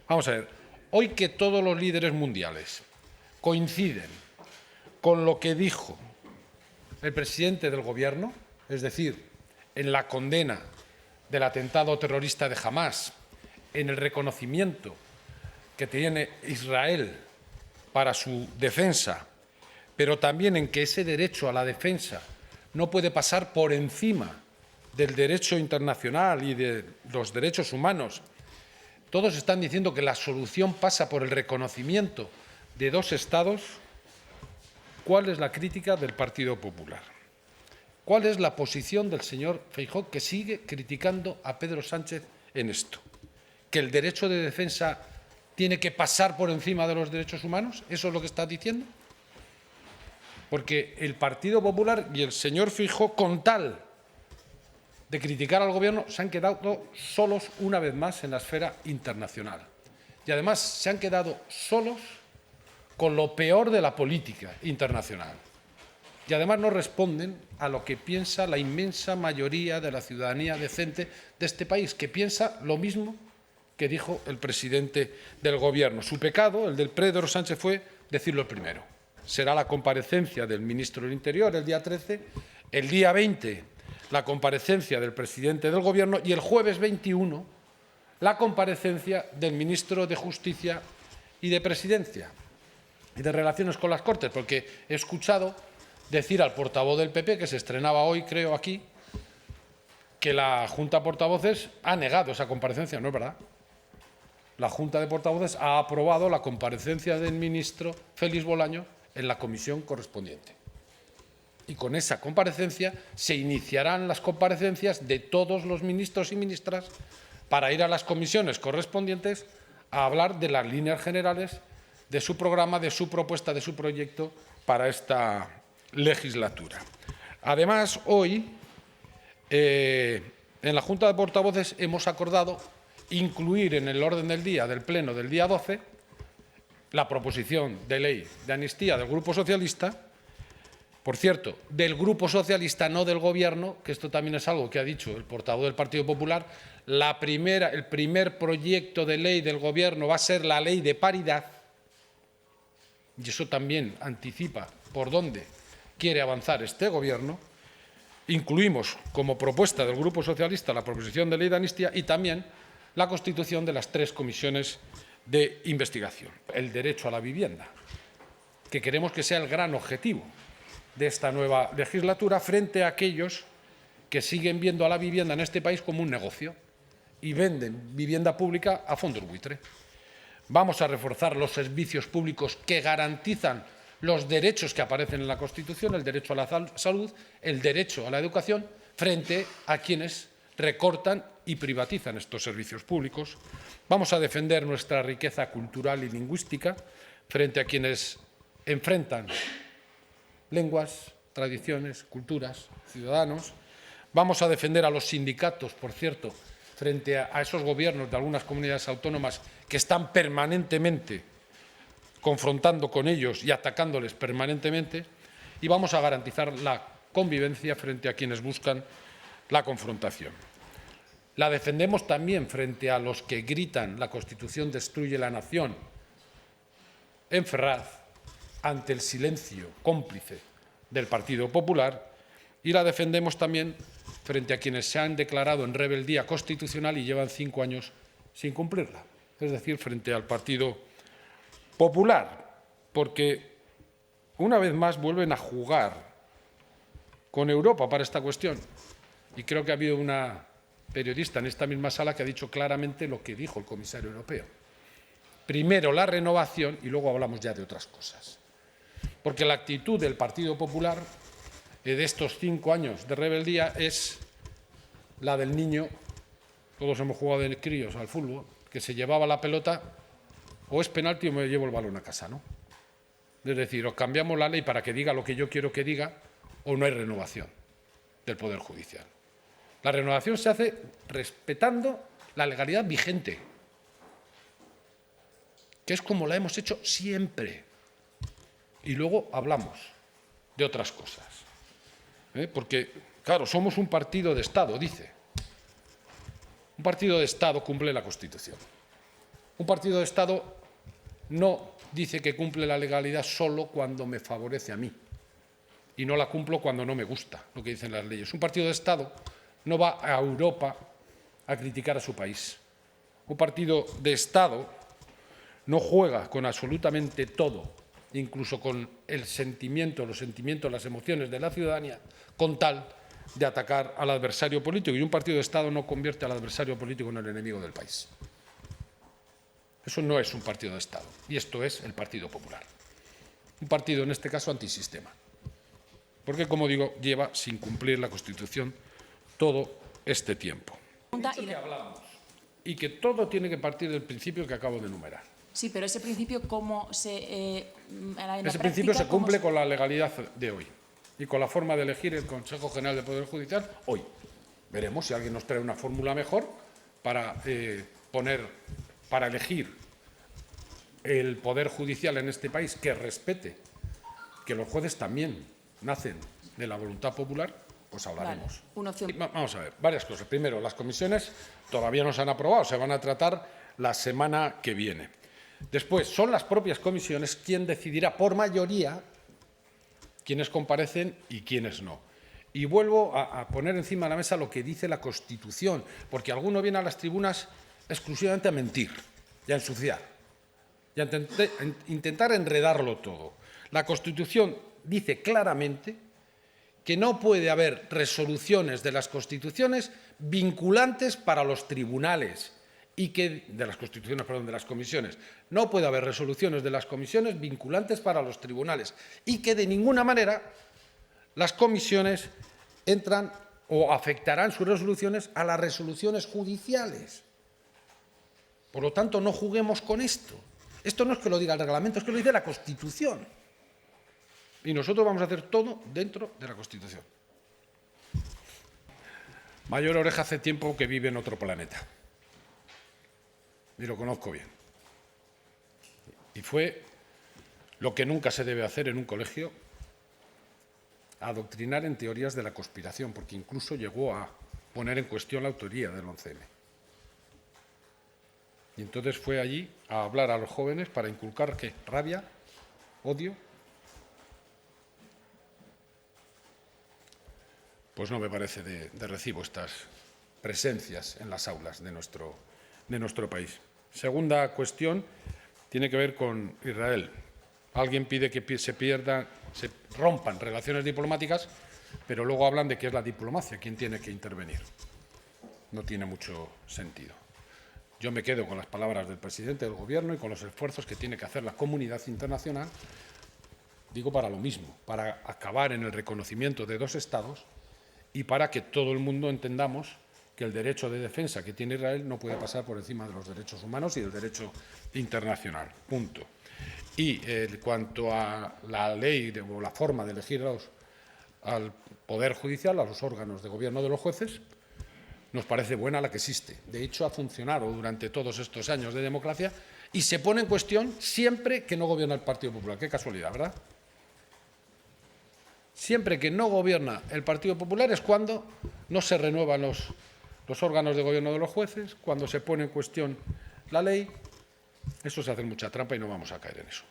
Vamos a ver, hoy que todos los líderes mundiales coinciden con lo que dijo el presidente del Gobierno, es decir, en la condena del atentado terrorista de Hamás, en el reconocimiento que tiene Israel para su defensa, pero también en que ese derecho a la defensa no puede pasar por encima del derecho internacional y de los derechos humanos. Todos están diciendo que la solución pasa por el reconocimiento de dos Estados. ¿Cuál es la crítica del Partido Popular? ¿Cuál es la posición del señor Feijóo, que sigue criticando a Pedro Sánchez en esto? ¿Que el derecho de defensa tiene que pasar por encima de los derechos humanos? ¿Eso es lo que está diciendo? Porque el Partido Popular y el señor Feijóo, con tal de criticar al Gobierno, se han quedado solos una vez más en la esfera internacional. Y además se han quedado solos con lo peor de la política internacional. Y además no responden a lo que piensa la inmensa mayoría de la ciudadanía decente de este país, que piensa lo mismo que dijo el presidente del Gobierno. Su pecado, el del Pedro Sánchez, fue decirlo el primero. Será la comparecencia del ministro del Interior el día 13, el día 20 la comparecencia del presidente del Gobierno y el jueves 21 la comparecencia del ministro de Justicia y de Presidencia y de Relaciones con las Cortes, porque he escuchado decir al portavoz del PP, que se estrenaba hoy, creo, aquí, que la Junta de Portavoces ha negado esa comparecencia. No es verdad. La Junta de Portavoces ha aprobado la comparecencia del ministro Félix Bolaño en la comisión correspondiente. Y con esa comparecencia se iniciarán las comparecencias de todos los ministros y ministras para ir a las comisiones correspondientes a hablar de las líneas generales de su programa, de su propuesta, de su proyecto para esta legislatura. Además, hoy, en la Junta de Portavoces hemos acordado incluir en el orden del día del Pleno del día 12 la proposición de ley de amnistía del Grupo Socialista. Por cierto, del Grupo Socialista, no del Gobierno, que esto también es algo que ha dicho el portavoz del Partido Popular. El primer proyecto de ley del Gobierno va a ser la ley de paridad, y eso también anticipa por dónde quiere avanzar este Gobierno. Incluimos como propuesta del Grupo Socialista la proposición de ley de amnistía y también la constitución de las 3 comisiones de investigación. El derecho a la vivienda, que queremos que sea el gran objetivo de esta nueva legislatura frente a aquellos que siguen viendo a la vivienda en este país como un negocio y venden vivienda pública a fondos buitre. Vamos a reforzar los servicios públicos que garantizan los derechos que aparecen en la Constitución, el derecho a la salud, el derecho a la educación, frente a quienes recortan y privatizan estos servicios públicos. Vamos a defender nuestra riqueza cultural y lingüística frente a quienes enfrentan lenguas, tradiciones, culturas, ciudadanos. Vamos a defender a los sindicatos, por cierto, frente a esos gobiernos de algunas comunidades autónomas que están permanentemente confrontando con ellos y atacándoles permanentemente, y vamos a garantizar la convivencia frente a quienes buscan la confrontación. La defendemos también frente a los que gritan «la Constitución destruye la nación» en Ferraz, ante el silencio cómplice del Partido Popular, y la defendemos también frente a quienes se han declarado en rebeldía constitucional y llevan 5 años sin cumplirla, es decir, frente al Partido Popular, porque una vez más vuelven a jugar con Europa para esta cuestión. Y creo que ha habido una periodista en esta misma sala que ha dicho claramente lo que dijo el comisario europeo. Primero la renovación y luego hablamos ya de otras cosas. Porque la actitud del Partido Popular de estos 5 años de rebeldía es la del niño, todos hemos jugado de críos al fútbol, que se llevaba la pelota, o es penalti o me llevo el balón a casa, ¿no? Es decir, o cambiamos la ley para que diga lo que yo quiero que diga, o no hay renovación del Poder Judicial. La renovación se hace respetando la legalidad vigente, que es como la hemos hecho siempre. Y luego hablamos de otras cosas. Porque, claro, somos un partido de Estado, dice. Un partido de Estado cumple la Constitución. Un partido de Estado no dice que cumple la legalidad solo cuando me favorece a mí y no la cumplo cuando no me gusta lo que dicen las leyes. Un partido de Estado no va a Europa a criticar a su país. Un partido de Estado no juega con absolutamente todo, incluso con el sentimiento, los sentimientos, las emociones de la ciudadanía, con tal de atacar al adversario político. Y un partido de Estado no convierte al adversario político en el enemigo del país. Eso no es un partido de Estado, y esto es el Partido Popular. Un partido, en este caso, antisistema. Porque, como digo, lleva sin cumplir la Constitución todo este tiempo. Que hablamos, y que todo tiene que partir del principio que acabo de enumerar. Sí, pero ese principio, ¿cómo se...? Ese principio se cumple con la legalidad de hoy y con la forma de elegir el Consejo General del Poder Judicial hoy. Veremos si alguien nos trae una fórmula mejor para elegir el Poder Judicial en este país que respete que los jueces también nacen de la voluntad popular, pues hablaremos. Vale, vamos a ver, varias cosas. Primero, las comisiones todavía no se han aprobado, se van a tratar la semana que viene. Después, son las propias comisiones quien decidirá por mayoría quiénes comparecen y quiénes no. Y vuelvo a poner encima de la mesa lo que dice la Constitución, porque alguno viene a las tribunas exclusivamente a mentir y a ensuciar y a intentar enredarlo todo. La Constitución dice claramente que no puede haber resoluciones de las Constituciones vinculantes para los tribunales y que de las comisiones. No puede haber resoluciones de las comisiones vinculantes para los tribunales y que de ninguna manera las comisiones entran o afectarán sus resoluciones a las resoluciones judiciales. Por lo tanto, no juguemos con esto. Esto no es que lo diga el reglamento, es que lo dice la Constitución. Y nosotros vamos a hacer todo dentro de la Constitución. Mayor Oreja hace tiempo que vive en otro planeta. Y lo conozco bien. Y fue lo que nunca se debe hacer en un colegio, adoctrinar en teorías de la conspiración, porque incluso llegó a poner en cuestión la autoría del 11M. Y entonces fue allí a hablar a los jóvenes para inculcar ¿qué? Rabia, odio. Pues no me parece de recibo estas presencias en las aulas de nuestro país. Segunda cuestión tiene que ver con Israel. Alguien pide que se rompan relaciones diplomáticas, pero luego hablan de que es la diplomacia quien tiene que intervenir. No tiene mucho sentido. Yo me quedo con las palabras del presidente del Gobierno y con los esfuerzos que tiene que hacer la comunidad internacional, digo para lo mismo, para acabar en el reconocimiento de dos Estados y para que todo el mundo entendamos que el derecho de defensa que tiene Israel no puede pasar por encima de los derechos humanos y del derecho internacional. Punto. Y en cuanto a la ley o la forma de elegir al Poder Judicial, a los órganos de gobierno de los jueces, nos parece buena la que existe. De hecho, ha funcionado durante todos estos años de democracia y se pone en cuestión siempre que no gobierna el Partido Popular. Qué casualidad, ¿verdad? Siempre que no gobierna el Partido Popular es cuando no se renuevan los órganos de gobierno de los jueces, cuando se pone en cuestión la ley. Eso se hace mucha trampa y no vamos a caer en eso.